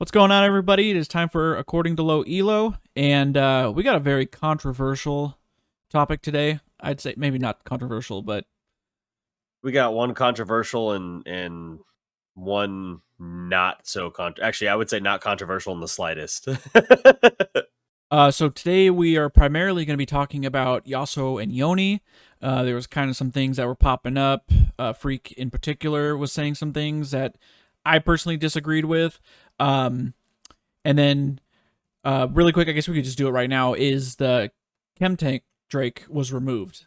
What's going on, everybody? It is time for According to Low Elo, and we got a very controversial topic today. I'd say maybe not controversial, but We got one controversial and one not so actually, I would say not controversial in the slightest. so today we are primarily going to be talking about Yasuo and Yoni. There was kind of some things that were popping up. Freak in particular was saying some things that I personally disagreed with. And then really quick, I guess we could just do it right now. Is the Chemtank Drake was removed?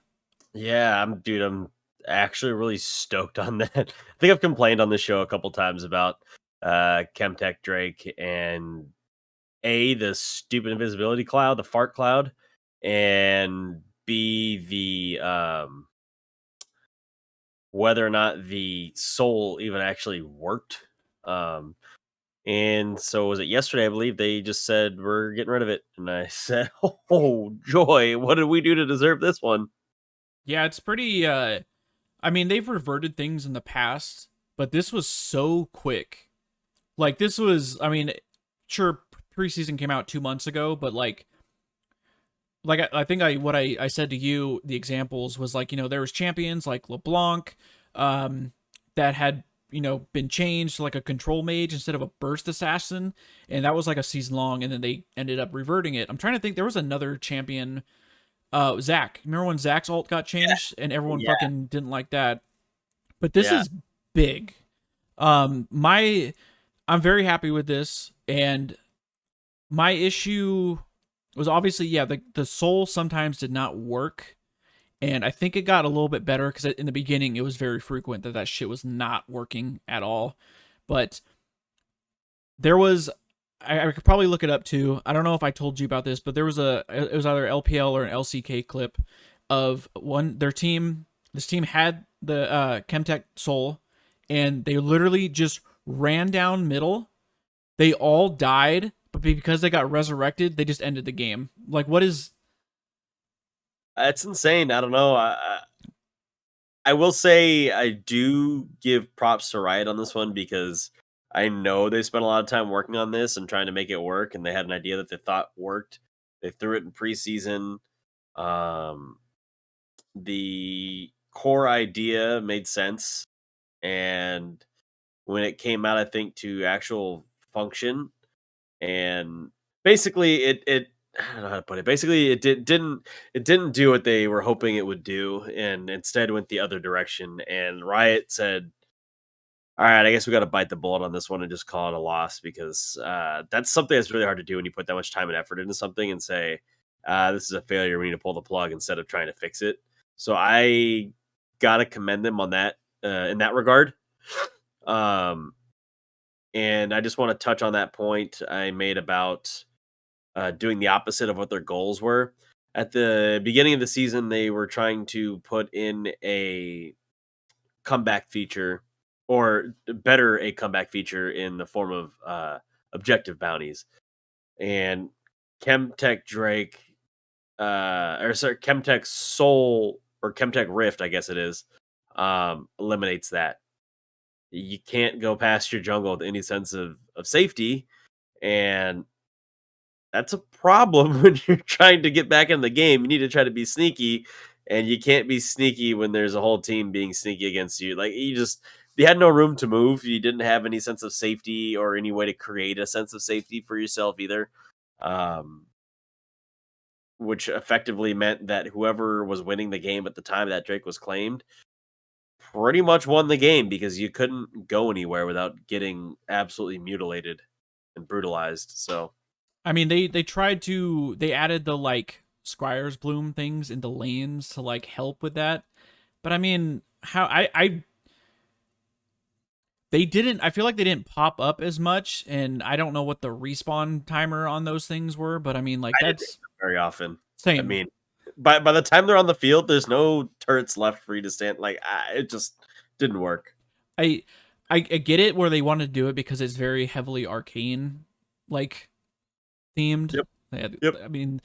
Yeah, I'm actually really stoked on that. I think I've complained on this show a couple times about Chemtech Drake and the stupid invisibility cloud, the fart cloud, and B the whether or not the soul even actually worked. Um And so was it yesterday, I believe they just said, "We're getting rid of it." And I said, "Oh, joy. What did we do to deserve this one?" Yeah, it's pretty. I mean, they've reverted things in the past, but this was so quick. Like this was, I mean, sure, preseason came out 2 months ago, but I think I said to you, the examples was like, there was champions like LeBlanc, um, that had been changed to like a control mage instead of a burst assassin, and that was like a season long, and then they ended up reverting it. I'm trying to think. There was another champion, Zac. Remember when Zac's ult got Yeah. changed and everyone Yeah. fucking didn't like that? But this Yeah. is big. My I'm very happy with this, and my issue was obviously, yeah, the soul sometimes did not work, and I think it got a little bit better because in the beginning it was very frequent that shit was not working at all. But there was, I could probably look it up too. I don't know if I told you about this, but there was it was either LPL or an LCK clip of one their team. This team had the Chemtech Soul, and they literally just ran down middle. They all died, but because they got resurrected, they just ended the game. Like, what is? It's insane. I don't know. I will say I do give props to Riot on this one because I know they spent a lot of time working on this and trying to make it work, and they had an idea that they thought worked. They threw it in preseason. Um, the core idea made sense, and when it came out, I think to actual function, and basically it I don't know how to put it. Basically, it didn't do what they were hoping it would do, and instead went the other direction. And Riot said, "All right, I guess we got to bite the bullet on this one and just call it a loss because that's something that's really hard to do when you put that much time and effort into something and say this is a failure. We need to pull the plug instead of trying to fix it." So I gotta commend them on that in that regard. Um, and I just want to touch on that point I made about doing the opposite of what their goals were. At the beginning of the season, they were trying to put in a comeback feature, or better, a comeback feature in the form of objective bounties. And Chemtech Drake, or sorry, Chemtech Soul or Chemtech Rift, I guess it is, eliminates that. You can't go past your jungle with any sense of safety, and that's a problem when you're trying to get back in the game. You need to try to be sneaky, and you can't be sneaky when there's a whole team being sneaky against you. Like you had no room to move. You didn't have any sense of safety or any way to create a sense of safety for yourself either. Um, which effectively meant that whoever was winning the game at the time that Drake was claimed pretty much won the game because you couldn't go anywhere without getting absolutely mutilated and brutalized. So I mean, they added the like Squire's Bloom things into lanes to like help with that. But I mean, how I they didn't. I feel like they didn't pop up as much, and I don't know what the respawn timer on those things were. But I mean, like I didn't hit that's them very often. I same. mean, by the time they're on the field, there's no turrets left for you to stand. Like it just didn't work. I I get it where they wanted to do it because it's very heavily arcane like themed. Yep. Yep. I mean,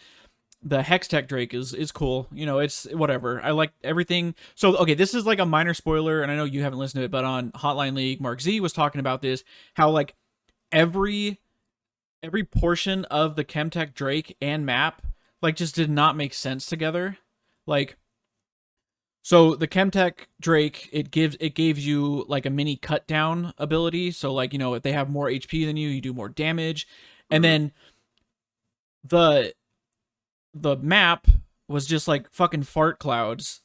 the Hextech Drake is cool. It's whatever. I like everything. So okay, this is like a minor spoiler, and I know you haven't listened to it, but on Hotline League, Mark Z was talking about this, how like every every portion of the Chemtech Drake and map like just did not make sense together. Like, so the Chemtech Drake, it gave you like a mini cut down ability. So like, you know, if they have more HP than you do more damage. And Mhm. then the map was just like fucking fart clouds.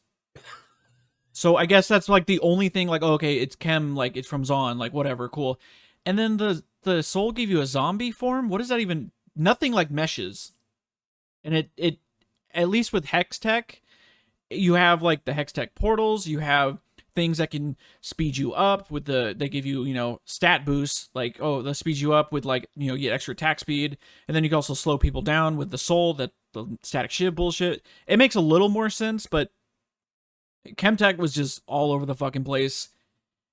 So I guess that's like the only thing, like, oh, okay, it's Chem, like it's from Zon, like whatever, cool. And then the soul gave you a zombie form. What is that even? Nothing like meshes. And it at least with Hex Tech, you have like the Hex Tech portals, you have things that can speed you up with they give you, you know, stat boosts, like, oh, they'll speed you up with, like, you know, you get extra attack speed, and then you can also slow people down with the soul, that the static shiv bullshit. It makes a little more sense, but Chemtech was just all over the fucking place.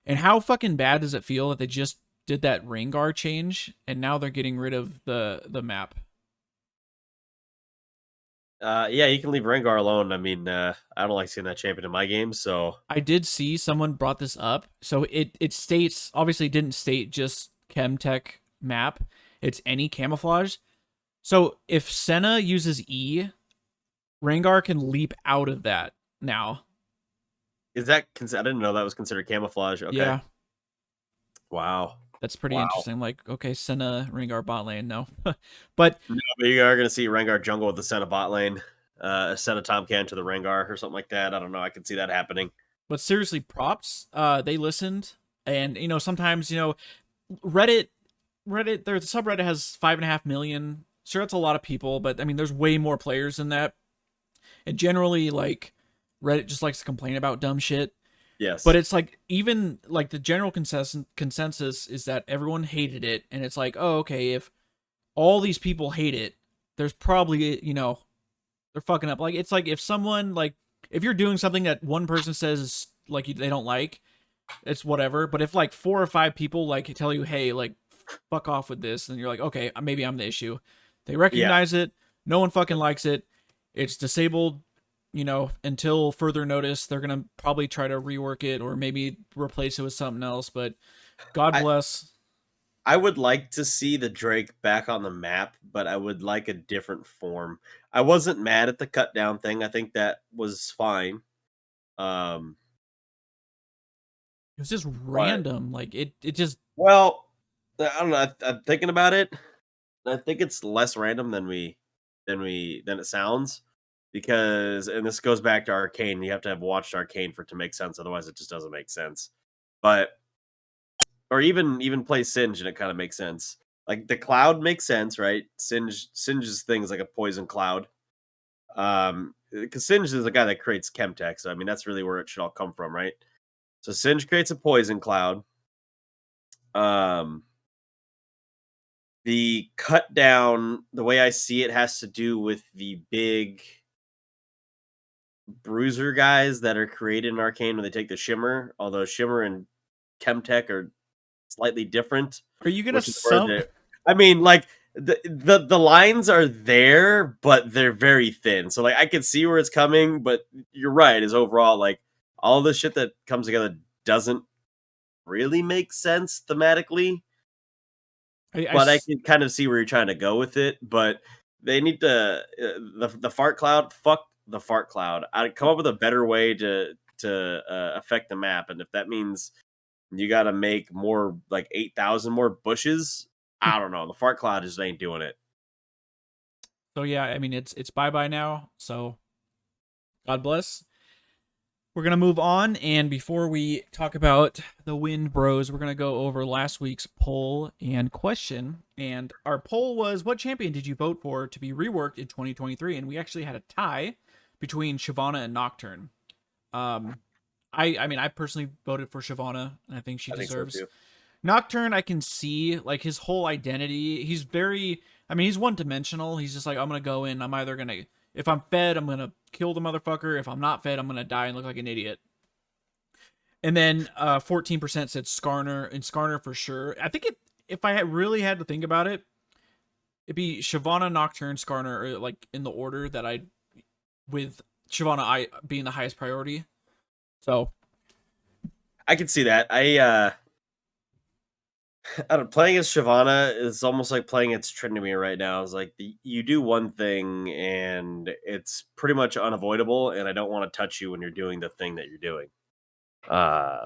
And how fucking bad does it feel that they just did that Rengar change and now they're getting rid of the map? Yeah, you can leave Rengar alone. I mean, I don't like seeing that champion in my game, so I did see someone brought this up. So it states, obviously it didn't state just Chemtech map. It's any camouflage. So if Senna uses E, Rengar can leap out of that now. is that? I didn't know that was considered camouflage. Okay. Yeah, Wow. that's pretty Wow. interesting. Like, okay, Senna, Rengar bot lane, no. But No, but you are gonna see Rengar jungle with the Senna bot lane, a Senna Tom Can to the Rengar or something like that. I don't know. I can see that happening. but seriously, props. They listened, and you know, sometimes, you know, Reddit their subreddit has 5.5 million. Sure, that's a lot of people, but I mean, there's way more players than that. And generally, like, Reddit just likes to complain about dumb shit. But Yes. it's like, even like the general consensus is that everyone hated it, and it's like, oh, okay, if all these people hate it, there's probably, you know, they're fucking up. Like, it's like if someone, like, if you're doing something that one person says is like they don't like, it's whatever. But if like 4 or 5 people like tell you, hey, like, fuck off with this, then you're like, okay, maybe I'm the issue. They Yeah. recognize it. No one fucking likes it. It's disabled, you know, until further notice. They're gonna probably try to rework it or maybe replace it with something else. But God I bless. I would like to see the Drake back on the map, but I would like a different form. I wasn't mad at the cut down thing. I think that was fine. Um, It was just but random. Like, it just. well, I don't know. I'm thinking about it. I think it's less random than it sounds, because and this goes back to Arcane. You have to have watched Arcane for it to make sense. Otherwise, it just doesn't make sense. But or even play Singe and it kind of makes sense. Like the cloud makes sense, right? Singe's thing is like a poison cloud. Because Singe is the guy that creates Chemtech, so I mean that's really where it should all come from, right? So Singe creates a poison cloud. Um, the cut down, the way I see it, has to do with the big bruiser guys that are created in Arcane when they take the Shimmer. Although Shimmer and Chemtech are slightly different, Are you gonna which is where sum? the I mean, like the lines are there, but they're very thin. So like I can see where it's coming, but you're right. Is overall like all the shit that comes together doesn't really make sense thematically, I but I can kind of see where you're trying to go with it. But they need to the fart cloud. Fuck the fart cloud. I'd come up with a better way to affect the map, and if that means you got to make more like 8,000 more bushes. I don't know. The fart cloud just ain't doing it. So yeah, I mean, it's bye bye now. So God bless. We're gonna move on, and before we talk about the Wind Bros, we're gonna go over last week's poll and question. And our poll was, what champion did you vote for to be reworked in 2023? And we actually had a tie between Shyvana and Nocturne. Um, I mean, I personally voted for Shyvana, and I think she I think so deserves. too. Nocturne, I can see like his whole identity. He's very, I mean, he's one dimensional. He's just like, I'm gonna go in. I'm either gonna, if I'm fed, I'm gonna kill the motherfucker. If I'm not fed, I'm gonna die and look like an idiot. And then 14% said Skarner, and Skarner for sure. I think if I had really had to think about it, it'd be Shyvana, Nocturne, Skarner, or like in the order that I, with Shyvana I being the highest priority. So I can see that. I don't, playing as Shyvana is almost like playing as Tryndamere right now. It's like you do one thing and it's pretty much unavoidable, and I don't want to touch you when you're doing the thing that you're doing.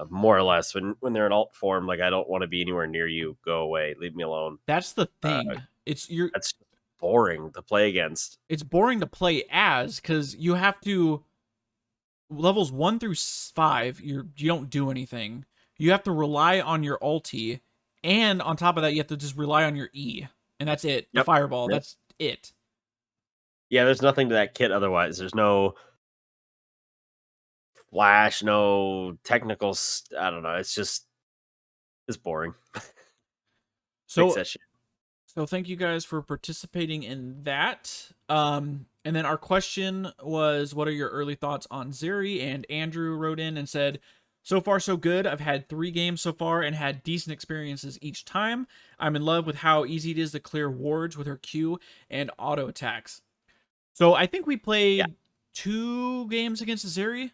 More or less, when they're in alt form, like I don't want to be anywhere near you. Go away, leave me alone. That's the Uh, thing. that's boring to play against. It's boring to play as because you have to levels 1 through 5. You don't do anything. You have to rely on your ulti, and on top of that, you have to just rely on your E, and that's it. The Yep. fireball. Yep. That's it. Yeah, there's nothing to that kit otherwise. There's no flash, no technical. I don't know. It's boring. Fix So that shit. So thank you guys for participating in that. And then our question was, what are your early thoughts on Zeri? And Andrew wrote in and said, so far so good. I've had 3 games so far and had decent experiences each time. I'm in love with how easy it is to clear wards with her Q and auto attacks. So I think we Yeah, played 2 games against Zeri.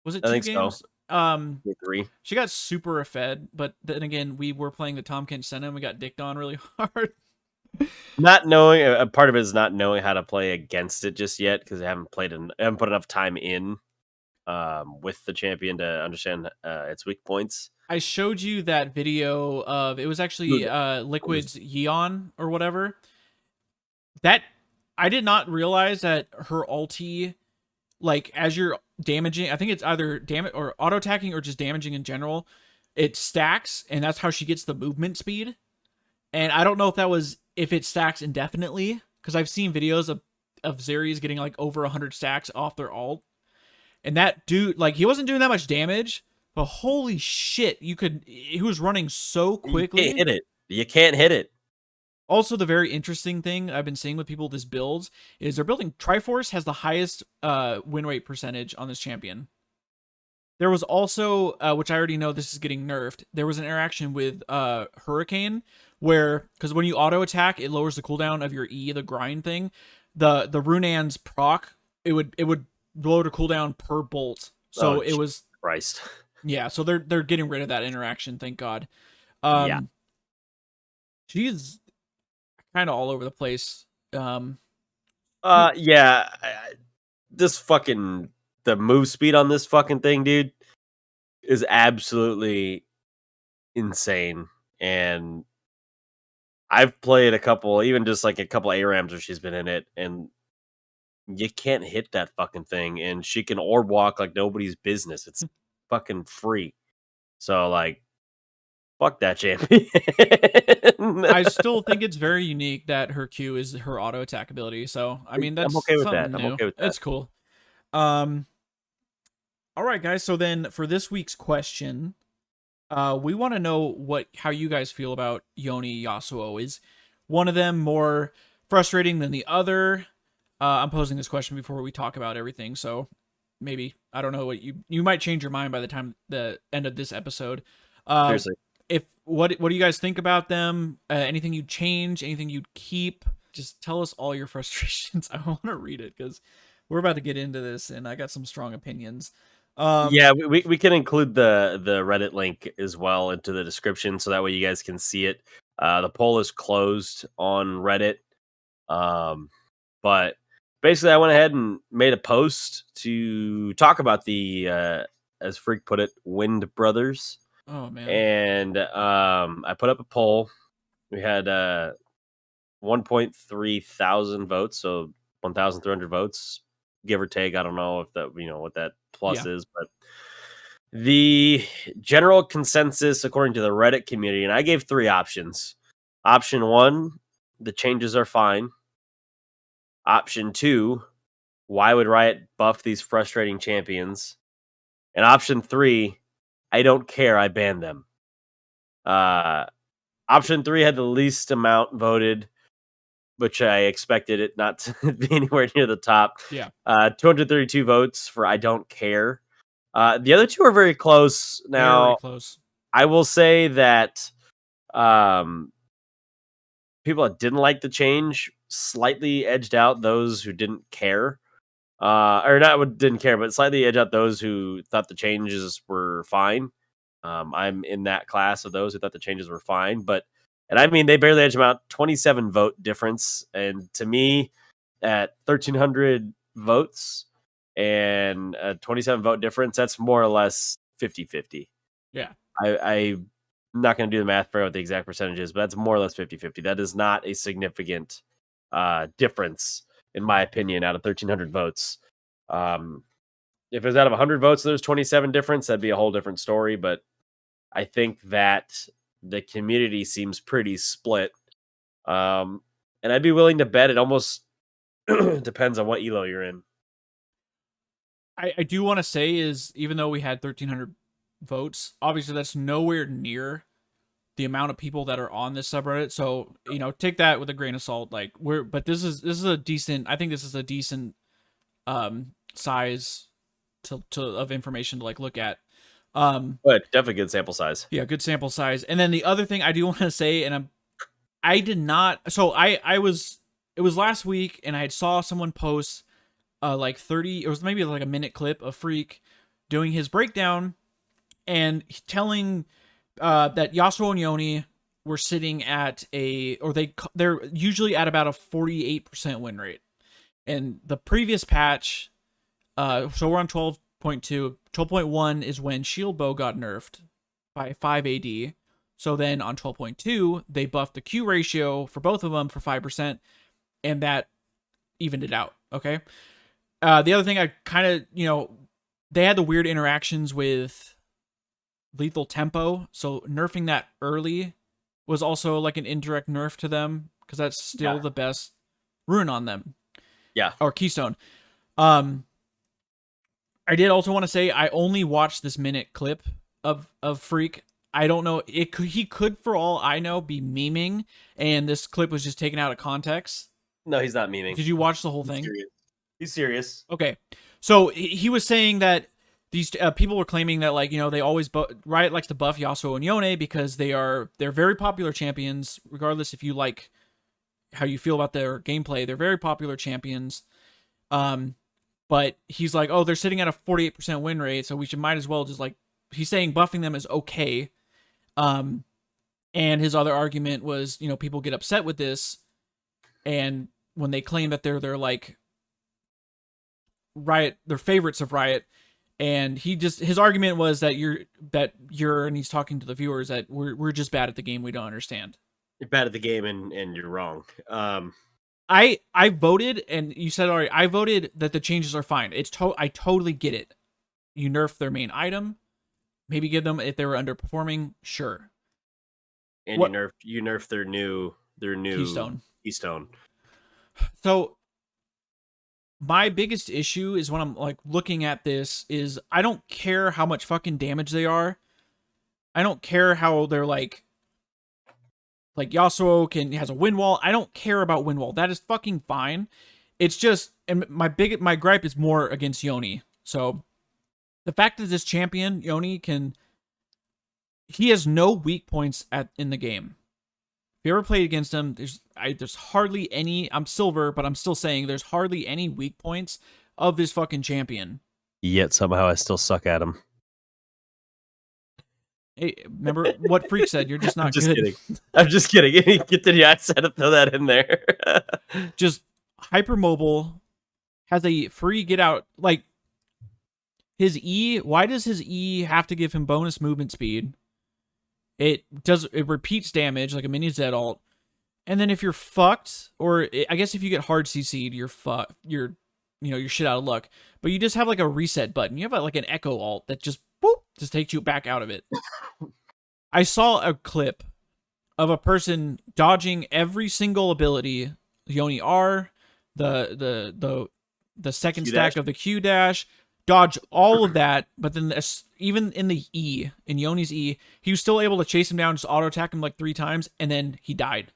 Was it I 2 think so. games? Three. She got super fed, but then again, we were playing the Tom Kent Senna and we got dicked on really hard. Not knowing a part of it is not knowing how to play against it just yet because I haven't I haven't put enough time in with the champion to understand its weak points. I showed you that video of it was actually Liquid's Yeon or whatever. That I did not realize that her ulti, like as you're damaging, I think it's either damage or auto attacking or just damaging in general, it stacks, and that's how she gets the movement speed. And I don't know if it stacks indefinitely, because I've seen videos of Zeri's getting like over 100 stacks off their ult. And that dude, like, he wasn't doing that much damage, but holy shit, he was running so You quickly. can't hit it. You can't hit it. Also, the very interesting thing I've been seeing with people with this builds is they're building Triforce has the highest win rate percentage on this champion. There was also, which I already know this is getting nerfed, there was an interaction with Hurricane where, because when you auto attack, it lowers the cooldown of your E, the grind thing. The Runan's proc, it would lower the cooldown per bolt. So it was Christ. Yeah, so they're getting rid of that interaction, thank God. Yeah. She's kind of all over the place. Yeah. This fucking the move speed on this fucking thing, dude, is absolutely insane. And I've played a couple, even just like a couple ARAMs where she's been in it, and you can't hit that fucking thing. And she can orb walk like nobody's business. It's fucking free. So like, fuck that champion. I still think it's very unique that her Q is her auto attack ability. So I mean that's I'm okay with something that. I'm new. okay with that. It's cool. All right, guys. So then for this week's question, we want to know how you guys feel about Yoni Yasuo. Is one of them more frustrating than the other? I'm posing this question before we talk about everything, so maybe I don't know what you might change your mind by the time the end of this episode. Seriously. If what do you guys think about them? Anything you'd change? Anything you'd keep? Just tell us all your frustrations. I want to read it because we're about to get into this, and I got some strong opinions. Yeah, we can include the Reddit link as well into the description so that way you guys can see it. The poll is closed on Reddit. But basically I went ahead and made a post to talk about the as Freak put it, Wind Brothers. Oh man. And I put up a poll. We had 1.3 thousand votes, so 1,300 votes, give or take. I don't know if that what that plus is, but the general consensus according to the Reddit community, and I gave 3 options. Option 1, the changes are fine. Option 2, why would Riot buff these frustrating champions? And option 3, I don't care, I banned them. Option 3 had the least amount voted, which I expected it not to be anywhere near the top. Yeah. 232 votes for I don't care. The other 2 are very close. Now, very close. I will say that people that didn't like the change slightly edged out those who didn't care. Or not didn't care, but slightly edged out those who thought the changes were fine. I'm in that class of those who thought the changes were fine, and I mean, they barely edge them out, 27 vote difference. And to me, at 1,300 votes and a 27 vote difference, that's more or less 50-50. Yeah. I'm not going to do the math for what the exact percentages, but that's more or less 50-50. That is not a significant difference, in my opinion, out of 1,300 votes. If it was out of 100 votes, there's 27 difference, that'd be a whole different story. But I think that the community seems pretty split. And I'd be willing to bet it almost depends on what elo you're in. I do want to say is, even though we had 1,300 votes, obviously that's nowhere near the amount of people that are on this subreddit. So, take that with a grain of salt. Like, but this is a decent, I think this is a decent size of information to like look at. But definitely good sample size. Yeah, good sample size. And then the other thing I do want to say, and I did not, so it was last week, and I saw someone post like 30, it was maybe like a minute clip of Freak doing his breakdown and telling that Yasuo and Yoni were sitting at they're usually at about a 48% win rate. And the previous patch, so we're on 12.2. 12.1 is when Shield Bow got nerfed by 5 AD. So then on 12.2, they buffed the Q ratio for both of them for 5%, and that evened it out, okay? The other thing I kind of, they had the weird interactions with lethal tempo, so nerfing that early was also like an indirect nerf to them, because that's still the best rune on them. Yeah. Or keystone. I did also want to say I only watched this minute clip of Freak. I don't know. He could, for all I know, be memeing, and this clip was just taken out of context. No, he's not memeing. Did you watch the whole thing? He's serious. Okay. So he was saying that these people were claiming that, like, they always Riot likes to buff Yasuo and Yone because they're very popular champions, regardless if you like how you feel about their gameplay. They're very popular champions. But he's like, oh, they're sitting at a 48% win rate, so we might as well just, like, he's saying buffing them is okay. And his other argument was, people get upset with this, and when they claim that they're like Riot, they're favorites of Riot, and his argument was that and he's talking to the viewers, that we're just bad at the game, we don't understand. You're bad at the game, and you're wrong. I voted, and you said already, I voted that the changes are fine. I totally get it. You nerf their main item, maybe give them, if they were underperforming, sure. And you nerf their new keystone. So my biggest issue is, when I'm like looking at this, is I don't care how much fucking damage they are. I don't care how they're like Yasuo has a win wall. I don't care about win wall. That is fucking fine. It's just, and my gripe is more against Yoni. So the fact that this champion, Yoni, he has no weak points in the game. If you ever played against him, there's hardly any, I'm silver, but I'm still saying there's hardly any weak points of this fucking champion. Yet somehow I still suck at him. Hey, remember what Freak said? You're just not just good. Kidding. I'm just kidding. I said to throw that in there. Just hypermobile, has a free get out. Like, his E, why does his E have to give him bonus movement speed? It repeats damage like a mini Z ult. And then if you're fucked, or I guess if you get hard CC'd, you're fucked. You're shit out of luck. But you just have like a reset button. You have like an echo ult that just takes you back out of it. I saw a clip of a person dodging every single ability, Yoni R, the second stack of the Q dash, dodge all of that, but then even in the E, in Yoni's E, he was still able to chase him down, just auto attack him like 3 times, and then he died.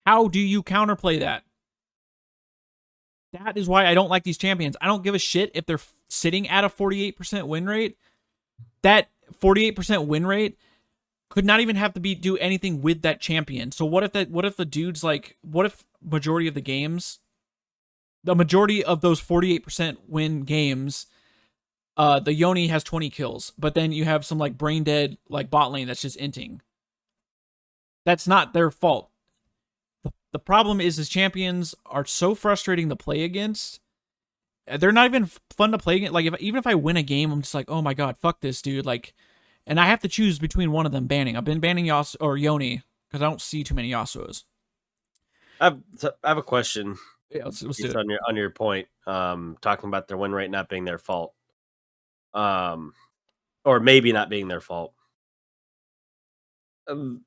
How do you counterplay that? That is why I don't like these champions. I don't give a shit if they're sitting at a 48% win rate. That 48% win rate could not even have to do anything with that champion. So what if the dude's like, what if majority of the games, the majority of those 48% win games, The Yoni has 20 kills, but then you have some like brain dead like bot lane that's just inting. That's not their fault. The problem is his champions are so frustrating to play against. They're not even fun to play against. Like even if I win a game, I'm just like, oh my god, fuck this dude. Like, and I have to choose between one of them banning. I've been banning Yasuo or Yoni because I don't see too many Yasuos. I have a question. Yeah, let's do Based it. on your point, talking about their win rate not being their fault, or maybe not being their fault.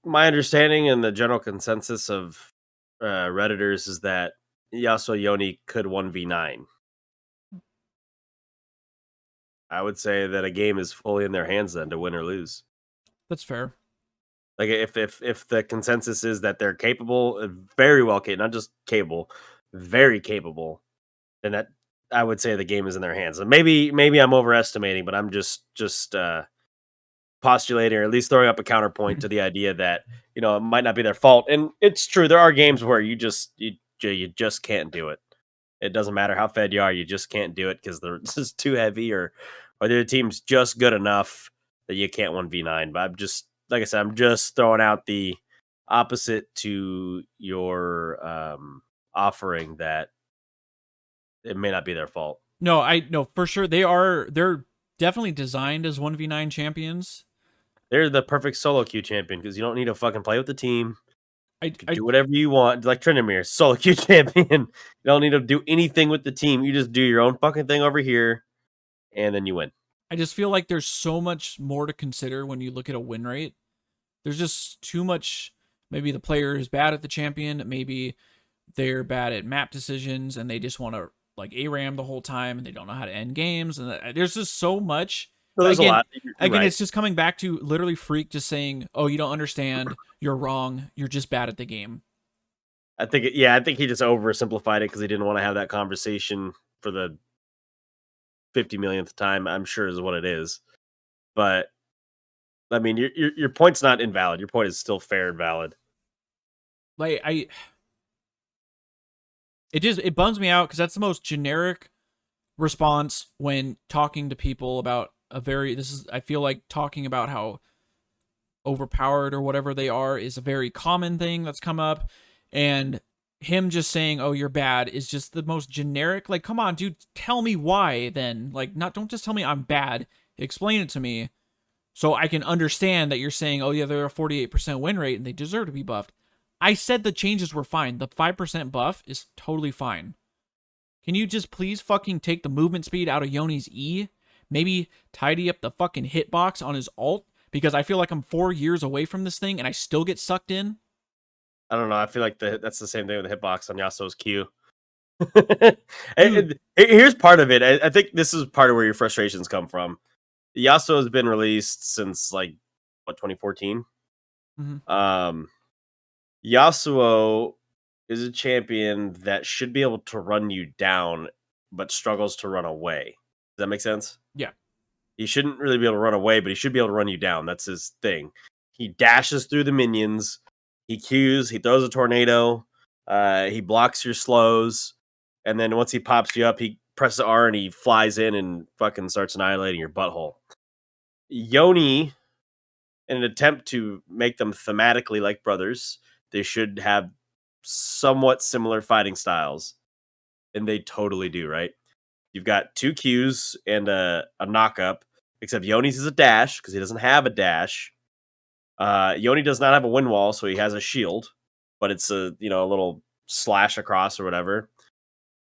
My understanding and the general consensus of redditors is that Yasuo Yoni could 1v9. I would say that a game is fully in their hands then to win or lose. That's fair. Like if the consensus is that they're capable, very well capable, not just capable, very capable, then that I would say the game is in their hands. And maybe I'm overestimating, but I'm just postulating or at least throwing up a counterpoint to the idea that it might not be their fault. And it's true, there are games where you just can't do it. It doesn't matter how fed you are, you just can't do it because they're just too heavy, or the team's just good enough that you can't 1v9. But I'm just, like I said, I'm just throwing out the opposite to your offering, that it may not be their fault. No, I no for sure they're definitely designed as 1v9 champions. They're the perfect solo queue champion because you don't need to fucking play with the team. You can I do whatever you want, like Tryndamere, solo queue champion. You don't need to do anything with the team. You just do your own fucking thing over here, and then you win. I just feel like there's so much more to consider when you look at a win rate. There's just too much. Maybe the player is bad at the champion. Maybe they're bad at map decisions and they just want to like ARAM the whole time and they don't know how to end games. And there's just so much. So there's Again, a lot. You're right. it's just coming back to literally Freak just saying, "Oh, you don't understand. You're wrong. You're just bad at the game." I think he just oversimplified it because he didn't want to have that conversation for the 50 millionth time. I'm sure is what it is. But I mean, your point's not invalid. Your point is still fair and valid. Like it bums me out because that's the most generic response when talking to people about I feel like talking about how overpowered or whatever they are is a very common thing that's come up, and him just saying, "Oh, you're bad," is just the most generic. Like, come on, dude, tell me why then. Like, don't just tell me I'm bad. Explain it to me so I can understand that you're saying, "Oh yeah, they're a 48% win rate and they deserve to be buffed." I said the changes were fine. The 5% buff is totally fine. Can you just please fucking take the movement speed out of Yoni's E? Maybe tidy up the fucking hitbox on his ult? Because I feel like I'm 4 years away from this thing and I still get sucked in. I don't know. I feel like that's the same thing with the hitbox on Yasuo's Q. Here's part of it. I think this is part of where your frustrations come from. Yasuo has been released since like 2014. Mm-hmm. Yasuo is a champion that should be able to run you down, but struggles to run away. Does that make sense? Yeah. He shouldn't really be able to run away, but he should be able to run you down. That's his thing. He dashes through the minions. He Qs. He throws a tornado. He blocks your slows. And then once he pops you up, he presses R and he flies in and fucking starts annihilating your butthole. Yoni, in an attempt to make them thematically like brothers, they should have somewhat similar fighting styles. And they totally do, right? You've got 2 Qs and a knock up, except Yoni's is a dash because he doesn't have a dash. Yoni does not have a wind wall, so he has a shield, but it's a little slash across or whatever.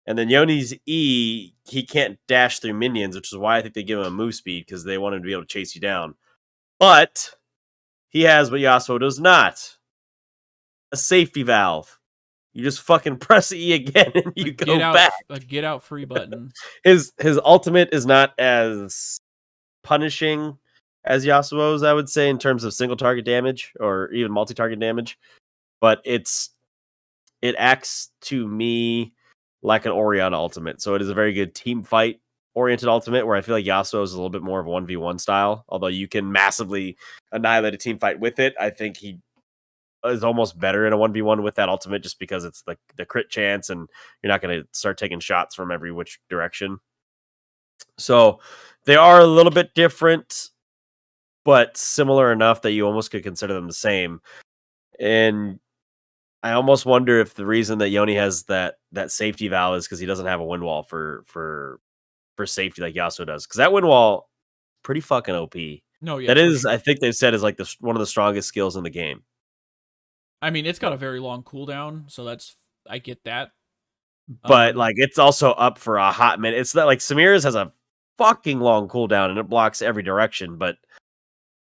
And then Yoni's E, he can't dash through minions, which is why I think they give him a move speed because they want him to be able to chase you down. But he has what Yasuo does not: a safety valve. You just fucking press E again and you go back. A get out free button. His ultimate is not as punishing as Yasuo's, I would say, in terms of single target damage or even multi-target damage. But it acts to me like an Orianna ultimate. So it is a very good team fight oriented ultimate where I feel like Yasuo is a little bit more of a 1v1 style. Although you can massively annihilate a team fight with it, I think he is almost better in a 1v1 with that ultimate just because it's the crit chance and you're not going to start taking shots from every which direction. So they are a little bit different, but similar enough that you almost could consider them the same. And I almost wonder if the reason that Yoni has that safety valve is because he doesn't have a wind wall for safety like Yasuo does. Because that wind wall, pretty fucking OP. No, yeah, That for is, I sure. think they've said is like one of the strongest skills in the game. I mean, it's got a very long cooldown, so I get that. But like it's also up for a hot minute. It's not like Samira's has a fucking long cooldown and it blocks every direction, but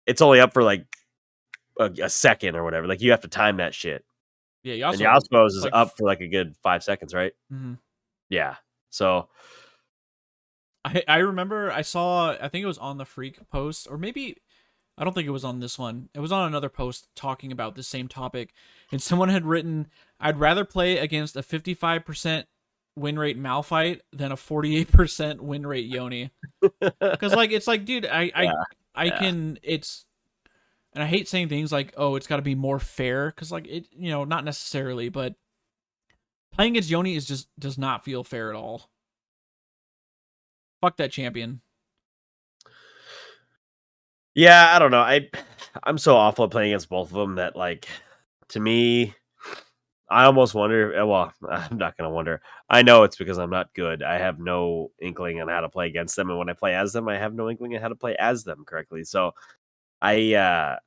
it's only up for like a second or whatever. Like you have to time that shit. Yeah, And Yasuo Yasuo's is like up for like a good 5 seconds, right? mhm. Yeah. So I remember I saw, I think it was on the Freak post, or maybe I don't think it was on this one. It was on another post talking about the same topic, and someone had written, "I'd rather play against a 55% win rate Malphite than a 48% win rate Yoni." Because like it's like, dude, yeah, I yeah. can it's and I hate saying things like, "Oh, it's got to be more fair," because like it, not necessarily, but playing against Yoni is just does not feel fair at all. Fuck that champion. Yeah, I don't know. I'm so awful at playing against both of them that like to me I almost wonder well, I'm not going to wonder. I know it's because I'm not good. I have no inkling on how to play against them and when I play as them, I have no inkling on how to play as them correctly. So I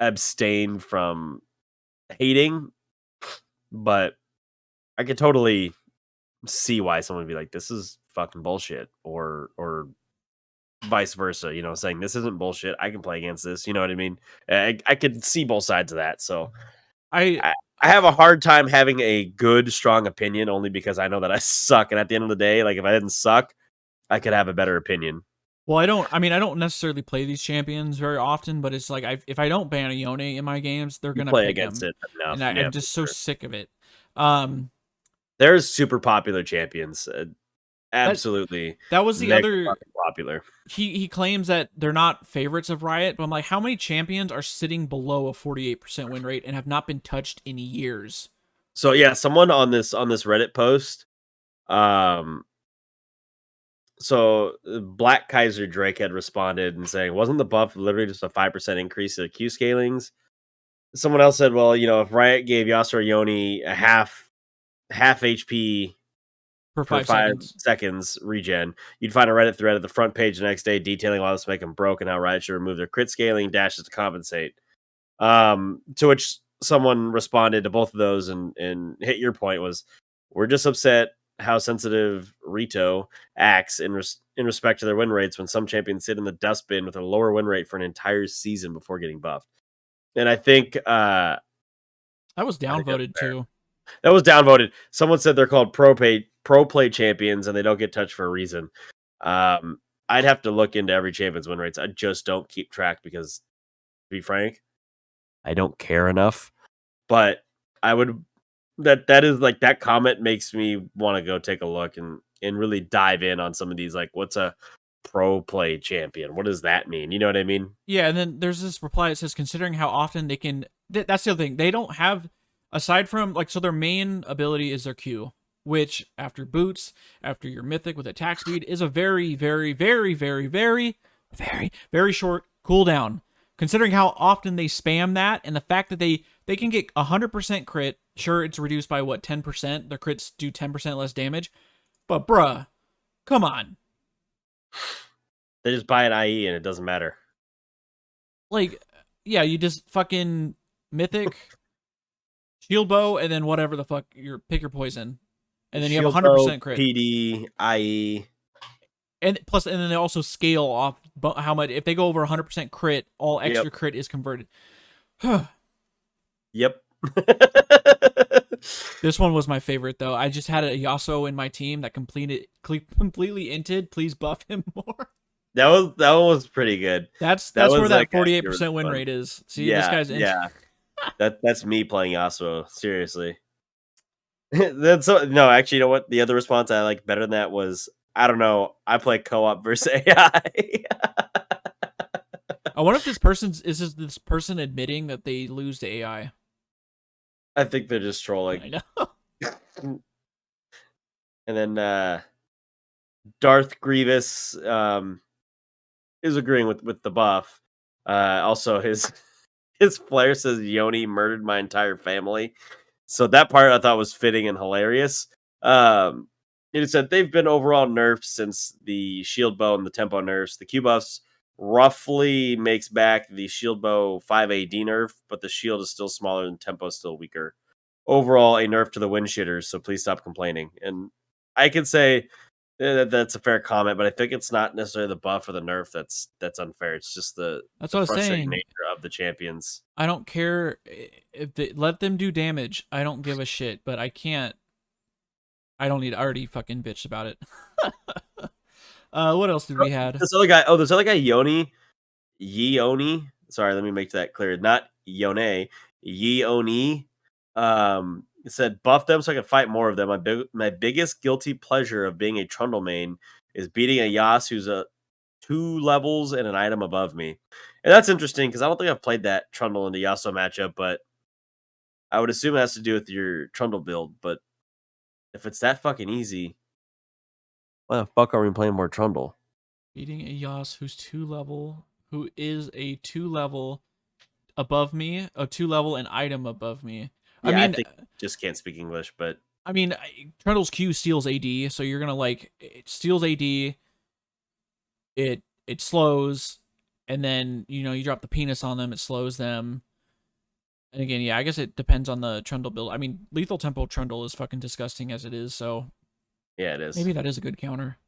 abstain from hating, but I could totally see why someone would be like this is fucking bullshit or vice versa, saying this isn't bullshit. I can play against this. You know what I mean? I could see both sides of that. So I I have a hard time having a good, strong opinion only because I know that I suck. And at the end of the day, like if I didn't suck, I could have a better opinion. Well, I don't. I mean, I don't necessarily play these champions very often, but it's like if I don't ban a Yone in my games, they're You gonna play pick against him, it and enough. Yeah, I'm for just so sure. sick of it. Um, There's super popular champions. that Absolutely that was the mega other. fucking popular. He claims that they're not favorites of Riot, but I'm like, how many champions are sitting below a 48% win rate and have not been touched in years? So yeah, someone on this Reddit post, um, Black Kaiser Drake had responded and saying, "Wasn't the buff literally just a 5% increase in Q scalings?" Someone else said, "Well, if Riot gave Yasuo Yoni a half HP For per 5 seconds. 5 seconds regen, you'd find a Reddit thread at the front page the next day detailing why this make them broke and how Riot should remove their crit scaling dashes to compensate." To which someone responded to both of those and hit your point was, "We're just upset how sensitive Rito acts in respect to their win rates when some champions sit in the dustbin with a lower win rate for an entire season before getting buffed." And That was I think that's downvoted fair. too. That was downvoted. Someone said they're called pro play champions and they don't get touched for a reason. I'd have to look into every champion's win rates. I just don't keep track because, to be frank, I don't care enough. But I would that is like that comment makes me want to go take a look and really dive in on some of these. Like, what's a pro play champion? What does that mean? You know what I mean? Yeah, and then there's this reply that says, considering how often they can. That's the other thing. They don't have, aside from like, so their main ability is their Q, which after boots, after your mythic with attack speed, is a very, very, very, very, very, very, very short cooldown. Considering how often they spam that, and the fact that they can get 100% crit. Sure, it's reduced by what 10%. Their crits do 10% less damage, but bruh, come on. They just buy an IE and it doesn't matter. Like, yeah, you just fucking mythic shield bow, and then whatever the fuck your pick your poison, and then you have Shield bow, 100% crit. PD, IE. And plus, and then they also scale off how much if they go over 100% crit, all Yep. extra crit is converted. Yep. This one was my favorite though. I just had a Yasuo in my team that completely inted. Please buff him more. That one was pretty good. That That's where was that like actually really 48% win fun. rate is. See, this Yeah, guy's in. yeah. That's me playing Yasuo. Seriously. That's no, actually, you know what? The other response I like better than that was, I don't know. I play co-op versus AI. I wonder if this person admitting that they lose to AI. I think they're just trolling. I know. And then Darth Grievous is agreeing with the buff. Also, his his flare says Yoni murdered my entire family. So that part I thought was fitting and hilarious. Um, it said they've been overall nerfed since the shield bow and the tempo nerfs. The Q buffs roughly makes back the shield bow 5 AD nerf, but the shield is still smaller and tempo is still weaker. Overall, a nerf to the wind shitters, so please stop complaining. And I could say that's a fair comment, but I think it's not necessarily the buff or the nerf that's unfair. It's just That's the what I was frustrating saying. nature of the champions. I don't care if they let them do damage. I don't give a shit, but I can't. I don't need. I already fucking bitched about it. What else did we had? This other guy, oh, this other guy, Yoni. Sorry, let me make that clear. Not Yone, Yoni. It said buff them so I can fight more of them. My biggest guilty pleasure of being a Trundle main is beating a Yas who's a 2 levels and an item above me. And that's interesting because I don't think I've played that Trundle into Yasuo matchup, but I would assume it has to do with your Trundle build. But if it's that fucking easy, why the fuck are we playing more Trundle? Beating a Yas who's 2 level, who is a 2 level above me, a 2 level and item above me. I Yeah, I mean, think just can't speak English, but Trundle's Q steals AD, so you're gonna like it steals AD. It slows, and then you drop the penis on them, it slows them. And again, yeah, I guess it depends on the Trundle build. I mean, lethal tempo Trundle is fucking disgusting as it is, so yeah, it is. maybe that is a good counter.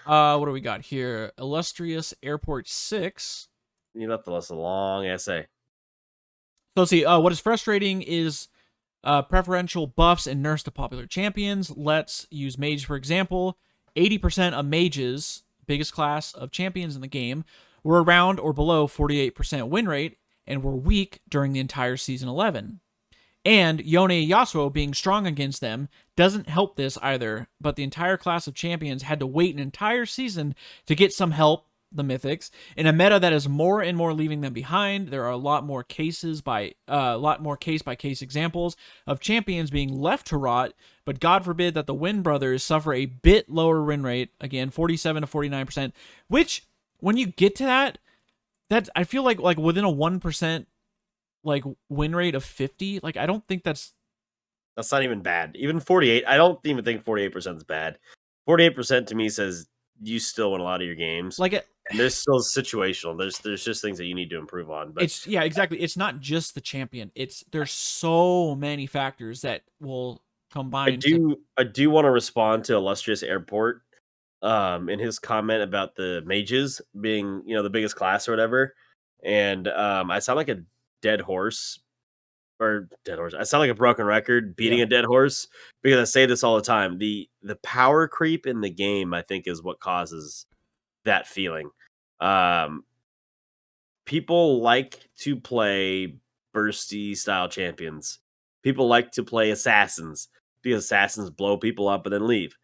What do we got here? Illustrious Airport 6. You left us a long essay. So let's see. What is frustrating is preferential buffs and nerfs to popular champions. Let's use Mage for example. 80% of mages, biggest class of champions in the game, were around or below 48% win rate and were weak during the entire season 11. And Yone Yasuo being strong against them doesn't help this either, but the entire class of champions had to wait an entire season to get some help, the mythics, in a meta that is more and more leaving them behind. There are a lot more case by case examples of champions being left to rot, but God forbid that the Wind Brothers suffer a bit lower win rate, again 47 to 49%, which when you get to that I feel like within a 1% like win rate of 50, like I don't think that's not even bad. Even 48, I don't even think 48% is bad. 48% to me says you still win a lot of your games. like And there's still situational. There's just things that you need to improve on. But it's, yeah, exactly. It's not just the champion. There's so many factors that will combine I do want to respond to Illustrious Airport in his comment about the mages being, the biggest class or whatever. And I sound like a dead horse or dead horse. I sound like a broken record beating yeah. a dead horse because I say this all the time. The power creep in the game, I think, is what causes that feeling. Um, People like to play bursty style champions. People like to play assassins because assassins blow people up and then leave.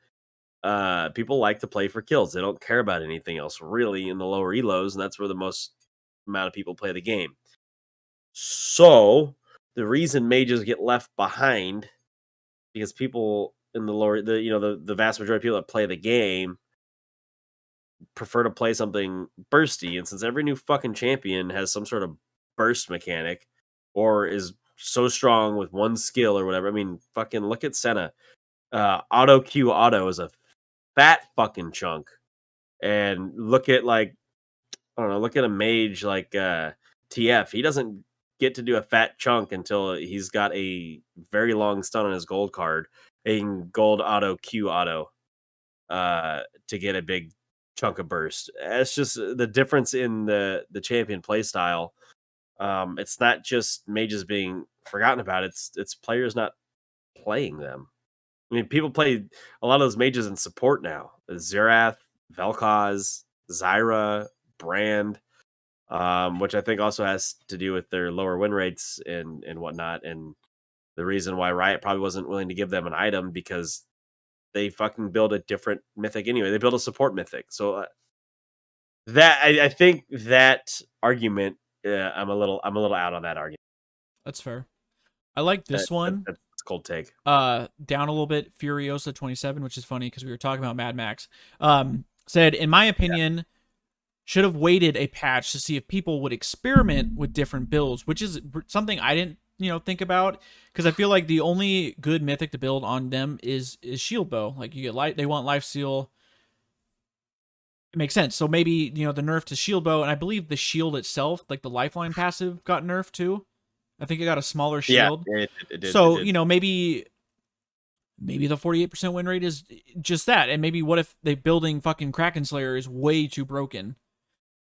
People like to play for kills. They don't care about anything else really in the lower elos, and that's where the most amount of people play the game. So the reason mages get left behind because people in the lower the vast majority of people that play the game prefer to play something bursty, and since every new fucking champion has some sort of burst mechanic or is so strong with one skill or whatever, I mean, fucking look at Senna. Auto Q auto is a fat fucking chunk, and look at I don't know, look at a mage like TF. He doesn't get to do a fat chunk until he's got a very long stun on his gold card, a gold auto Q auto to get a big chunk of burst. It's just the difference in the champion play style. It's not just mages being forgotten about. It's players not playing them. I mean, people play a lot of those mages in support now. Xerath, Vel'Koz, Zyra, Brand, which I think also has to do with their lower win rates and whatnot. And the reason why Riot probably wasn't willing to give them an item because they fucking build a different mythic anyway. They build a support mythic. So that I think that argument, I'm a little out on that argument. That's fair. I like this one. That's Cold take. Down a little bit. Furiosa 27, which is funny because we were talking about Mad Max. Said, in my opinion, should have waited a patch to see if people would experiment with different builds, which is something I didn't think about, because I feel like the only good mythic to build on them is shield bow. Like, you get they want life steal. It makes sense. So maybe the nerf to shield bow, and I believe the shield itself, like the lifeline passive, got nerfed too. I think it got a smaller shield. Yeah, it did. So maybe the 48% win rate is just that, and maybe what if they building fucking Kraken Slayer is way too broken.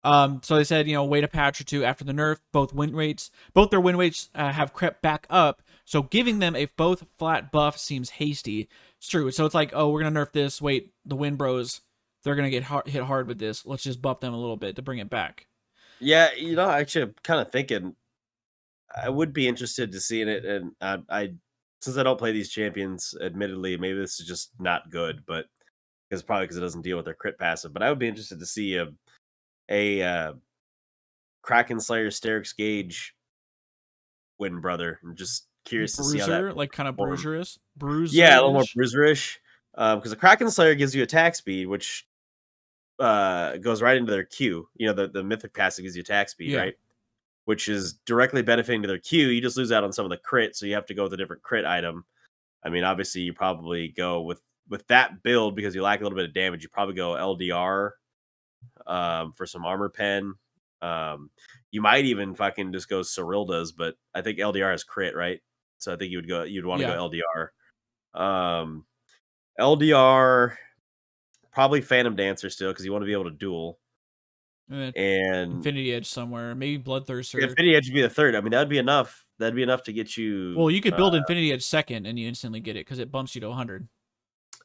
So they said, wait a patch or two after the nerf. Both their win rates have crept back up. So giving them a both flat buff seems hasty. It's true. So it's like, oh, we're gonna nerf this. Wait, the win bros, they're gonna get hit hard with this. Let's just buff them a little bit to bring it back. Yeah, actually, I'm kind of thinking I would be interested to see it, and I since I don't play these champions, admittedly, maybe this is just not good, but because it doesn't deal with their crit passive. But I would be interested to see a Kraken Slayer Sterix Gauge win, brother. I'm just curious to see how that, like kind of bruiserish. Yeah, a little more bruiserish. Because the Kraken Slayer gives you attack speed, which goes right into their Q. The mythic passive gives you attack speed, right? Which is directly benefiting to their Q. You just lose out on some of the crit, so you have to go with a different crit item. I mean, obviously, you probably go with that build because you lack a little bit of damage. You probably go LDR for some armor pen. You might even fucking just go Cyrilda's, but I think LDR is crit, right? So I think you'd want to go LDR. LDR, probably Phantom Dancer still, because you want to be able to duel. And Infinity Edge somewhere, maybe Bloodthirster. Infinity Edge would be the third. I mean, that'd be enough. That'd be enough to get you. Well, you could build Infinity Edge second, and you instantly get it because it bumps you to 100.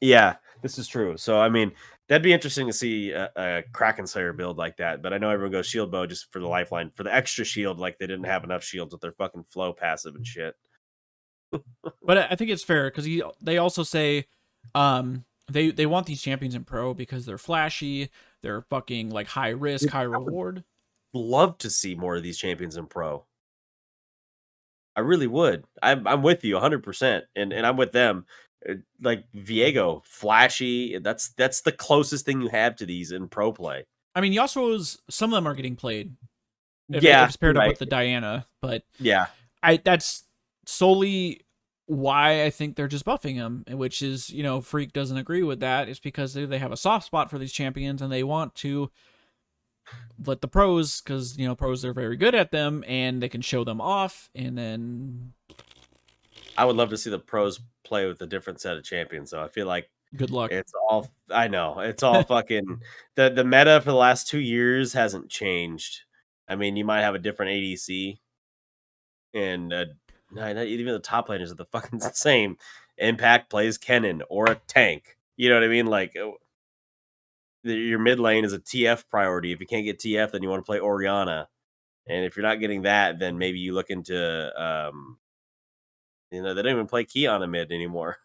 Yeah, this is true. So I mean, that'd be interesting to see a Kraken Slayer build like that. But I know everyone goes shield bow just for the lifeline, for the extra shield. Like they didn't have enough shields with their fucking flow passive and shit. But I think it's fair because they also say, they want these champions in pro because they're flashy, they're fucking like high risk, high reward. Love to see more of these champions in pro. I really would. I'm with you 100%, and I'm with them. Like Viego, flashy. That's the closest thing you have to these in pro play. I mean, Yasuo's, some of them are getting played. If it's paired up with the Diana, but yeah, that's solely why I think they're just buffing him, which is, Freak doesn't agree with that. It's because they have a soft spot for these champions and they want to let the pros, because pros are very good at them and they can show them off. And then I would love to see the pros play with a different set of champions. So I feel like good luck. I know it's all fucking the meta for the last 2 years hasn't changed. I mean, you might have a different ADC, and not even the top laners are the fucking same. Impact plays Kennen or a tank. You know what I mean? Like, your mid lane is a TF priority. If you can't get TF, then you want to play Orianna. And if you're not getting that, then maybe you look into, they don't even play Kiana mid anymore.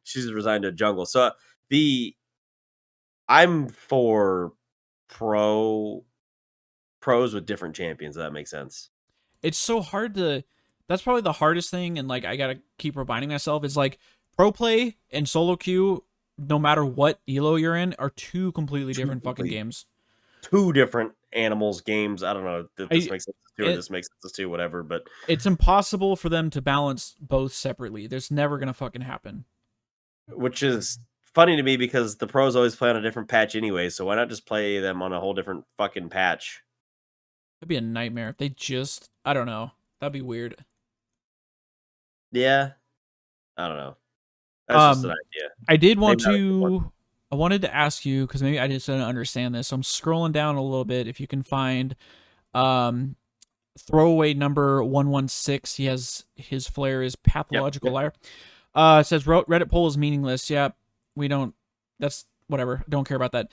She's resigned to jungle. So I'm for pros with different champions. If that makes sense. It's so hard that's probably the hardest thing. And like, I got to keep reminding myself, is like pro play and solo queue, no matter what elo you're in, are two completely different fucking games. Two different animals games. I don't know if this makes sense to or this makes sense to whatever, but it's impossible for them to balance both separately. There's never gonna fucking happen. Which is funny to me because the pros always play on a different patch anyway, so why not just play them on a whole different fucking patch? It'd be a nightmare if they just, I don't know. That'd be weird. Yeah. I don't know. That's just an idea. I did I wanted to ask you, because maybe I just didn't understand this. So I'm scrolling down a little bit. If you can find throwaway number 116, he has his flare is pathological liar. It says Reddit poll is meaningless. Yeah, we don't. That's whatever. Don't care about that.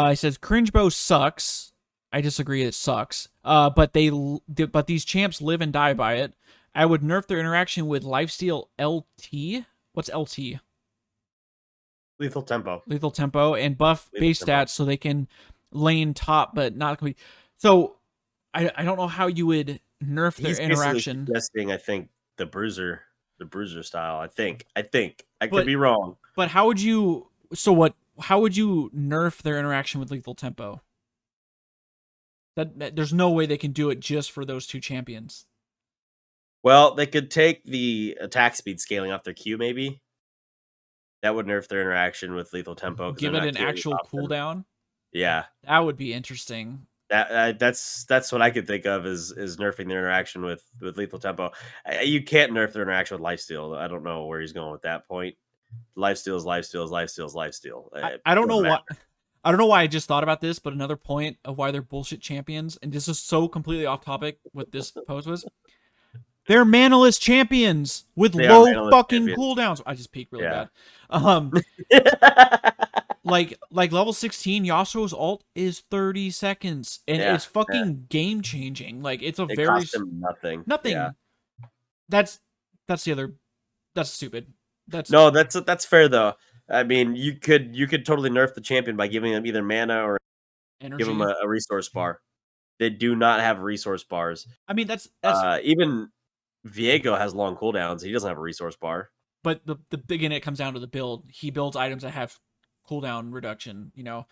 He says cringe bow sucks. I disagree. It sucks. But these champs live and die by it. I would nerf their interaction with lifesteal LT. What's LT? Lethal tempo, and buff base stats so they can lane top, but not complete. So I don't know how you would nerf their interaction. Suggesting, I think, the bruiser the bruiser style. I think I could But be wrong. but how would you? So what? How would you nerf their interaction with lethal tempo? There's no way they can do it just for those two champions. Well, they could take the attack speed scaling off their Q, maybe. That would nerf their interaction with lethal tempo because they're Give it not an Qing as actual often. cooldown. Yeah, That would be interesting. that's what I could think of is nerfing their interaction with lethal tempo. You can't nerf their interaction with lifesteal. I don't know where he's going with that point. Lifesteal is lifesteal is lifesteal is lifesteal. I don't know Doesn't why. matter. I don't know why I just thought about this, but another point of why they're bullshit champions, and this is so completely off topic. What this post was, they're manaless champions with They are low manaless fucking champions. cooldowns. I just peaked really Yeah. bad. Like level 16, Yasuo's alt is 30 seconds, and Yeah, it's fucking game changing. Like it's a it very cost him nothing. nothing. Yeah. That's the other. That's stupid. That's No, that's fair though. I mean, you could totally nerf the champion by giving them either mana or give them energy. a resource bar. They do not have resource bars. I mean, that's Even Viego has long cooldowns. He doesn't have a resource bar. but the big in it comes down to the build. He builds items that have cooldown reduction. You know,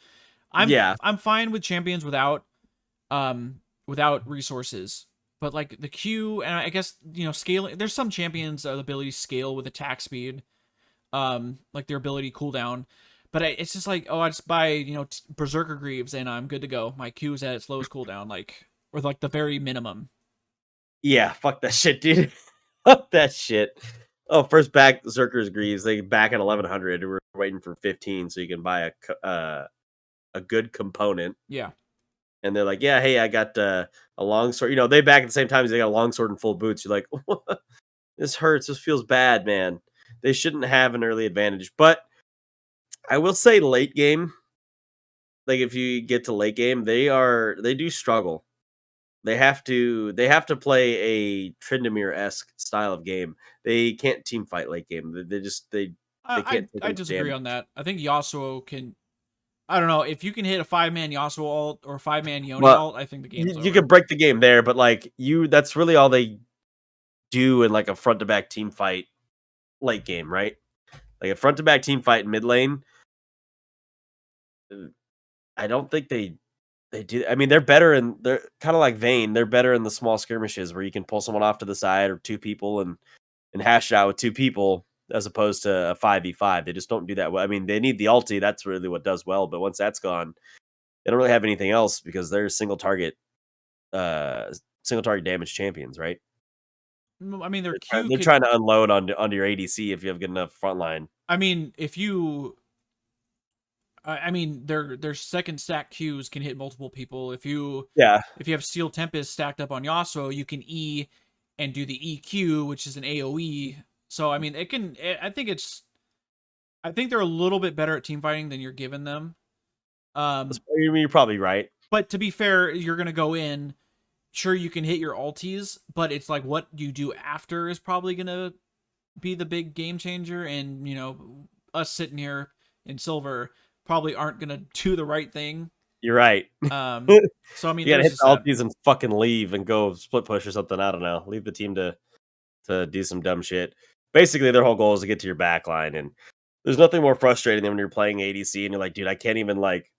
Yeah. I'm fine with champions without resources. But like the Q, and I guess scaling. There's some champions the ability to scale with attack speed, like their ability cooldown. But it's just like, I just buy Berserker Greaves and I'm good to go. My Q is at its lowest cooldown, or like the very minimum. Yeah, fuck that shit, dude. Fuck that shit. Oh, first back Zerker's Greaves. They back at 1100. We're waiting for 15 so you can buy a good component. Yeah. And they're like, yeah, hey, I got a long sword. They back at the same time as they got a long sword and full boots. You're like, this hurts. This feels bad, man. They shouldn't have an early advantage. But I will say late game, like if you get to late game, they do struggle. They have to play a Tryndamere-esque style of game. They can't team fight late game. They can't take I any disagree damage. on that. I think Yasuo can. I don't know if you can hit a 5-man Yasuo ult or 5-man Yone Well, ult. I think the game's you over. could break the game there, but like that's really all they do in like a front to back team fight late game, right? Like a front to back team fight in mid lane. I don't think they do. I mean, they're kind of like Vayne. They're better in the small skirmishes where you can pull someone off to the side or two people and hash it out with two people as opposed to a 5v5. They just don't do that well. I mean, they need the ulti. That's really what does well. But once that's gone, they don't really have anything else because they're single target damage champions, right? I mean, their Q. They're trying to unload onto your ADC if you have good enough frontline. I mean, if you. I mean, their second stack Qs can hit multiple people. If you have Steel Tempest stacked up on Yasuo, you can E and do the EQ, which is an AOE. So I mean, it can. I think they're a little bit better at team fighting than you're giving them. You're probably right. But to be fair, you're gonna go in. Sure, you can hit your ultis, but it's like what you do after is probably gonna be the big game changer. And us sitting here in silver probably aren't gonna do the right thing. You're right. So I mean, you gotta hit there's the ultis and fucking leave and go split push or something. I don't know. Leave the team to do some dumb shit. Basically, their whole goal is to get to your back line, and there's nothing more frustrating than when you're playing ADC and you're like, dude, I can't even like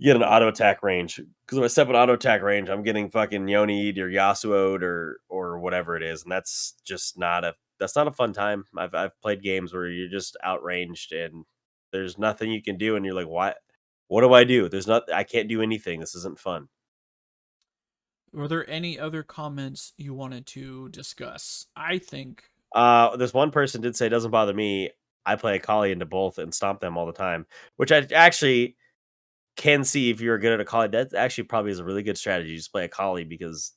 get an auto attack range because when I step in auto attack range, I'm getting fucking Yoni'd or Yasuo'd or whatever it is, and that's just not a fun time. I've played games where you're just outranged and there's nothing you can do, and you're like, what do I do? I can't do anything. This isn't fun. Were there any other comments you wanted to discuss? I think This one person did say it doesn't bother me. I play Akali into both and stomp them all the time, which I actually can see if you're good at Akali. That actually probably is a really good strategy. Just play Akali because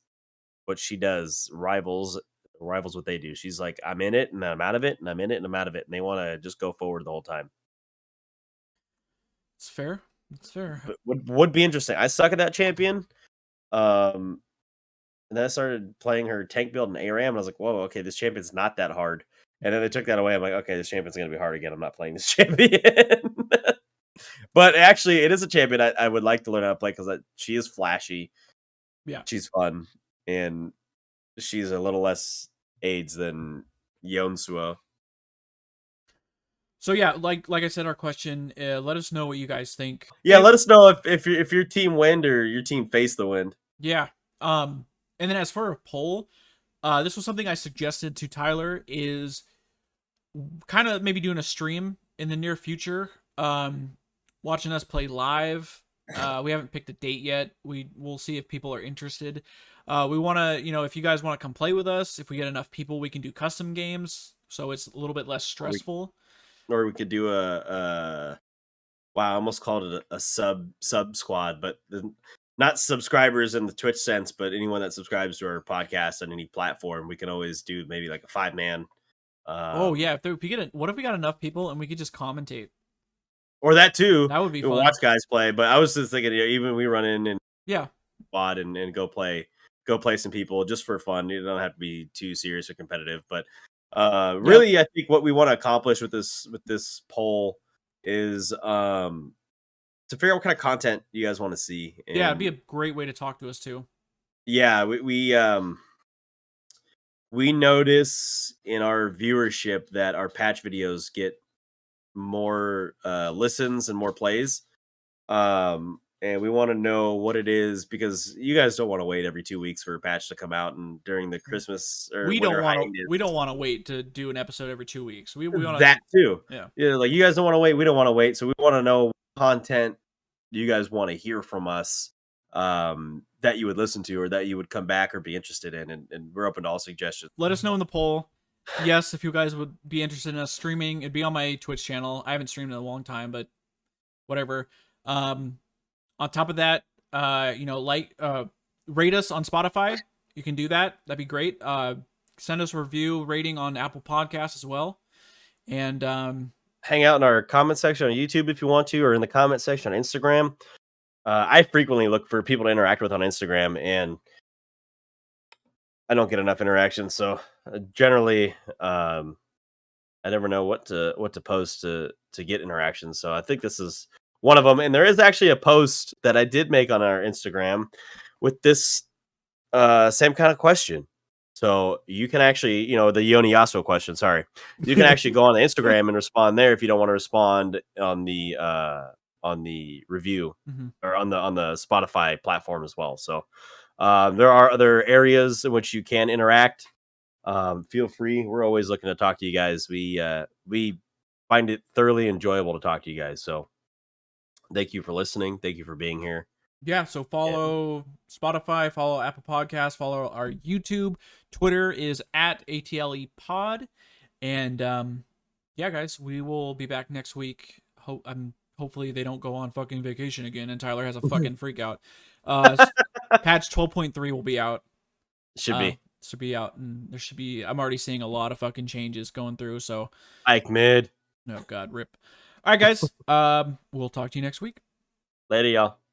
what she does rivals what they do. She's like, I'm in it and I'm out of it, and I'm in it and I'm out of it, and they want to just go forward the whole time. it's fair. It's fair. But would be interesting. I suck at that champion. And then I started playing her tank build in ARAM, and I was like, whoa, okay, this champion's not that hard. And then they took that away. I'm like, okay, this champion's going to be hard again. I'm not playing this champion. But actually, it is a champion I would like to learn how to play because she is flashy. Yeah. She's fun. And she's a little less AIDS than Yonsuo. So yeah, like I said, our question. Let us know what you guys think. Yeah, let us know if your team wind or your team face the wind. Yeah. And then as for a poll, this was something I suggested to Tyler, is kind of maybe doing a stream in the near future. Watching us play live. We haven't picked a date yet. We'll see if people are interested. We want to, if you guys want to come play with us, if we get enough people, we can do custom games, so it's a little bit less stressful. Or we could do wow, I almost called it a sub squad, but not subscribers in the Twitch sense, but anyone that subscribes to our podcast on any platform, we can always do maybe like a 5-man. Oh yeah, what if we got enough people and we could just commentate? Or that too. That would be We'll fun. watch guys play, but I was just thinking, even we run in and yeah, squad and go play some people just for fun. You don't have to be too serious or competitive, but really, I think what we want to accomplish with this poll is to figure out what kind of content you guys want to see. And yeah, it'd be a great way to talk to us too. Yeah, we notice in our viewership that our patch videos get more listens and more plays. And we want to know what it is, because you guys don't want to wait every 2 weeks for a patch to come out, and during the Christmas or we don't winter want to wait to do an episode every 2 weeks. We want that too. Yeah, like you guys don't want to wait. We don't want to wait, so we want to know what content you guys want to hear from us, that you would listen to or that you would come back or be interested in, and we're open to all suggestions. Let us know in the poll. Yes, if you guys would be interested in us streaming, it'd be on my Twitch channel. I haven't streamed in a long time, but whatever. On top of that, rate us on Spotify. You can do that. That'd be great. Send us a review rating on Apple Podcasts as well. And hang out in our comment section on YouTube if you want to, or in the comment section on Instagram. I frequently look for people to interact with on Instagram, and I don't get enough interaction. So generally, I never know what to post to get interaction. So I think this is one of them. And there is actually a post that I did make on our Instagram with this same kind of question. So you can actually, the Yoni Yasuo question. Sorry, you can actually go on the Instagram and respond there if you don't want to respond on the review or on the Spotify platform as well. So there are other areas in which you can interact. Feel free. We're always looking to talk to you guys. We find it thoroughly enjoyable to talk to you guys. So thank you for listening. Thank you for being here. Yeah, so follow Spotify, follow Apple Podcasts, follow our YouTube. Twitter is @ATLEpod. And yeah, guys, we will be back next week. Hopefully they don't go on fucking vacation again and Tyler has a fucking freak out. Patch 12.3 will be out. Should be out, and there should be. I'm already seeing a lot of fucking changes going through. So Ike mid. Oh god, rip. All right, guys. We'll talk to you next week. Later, y'all.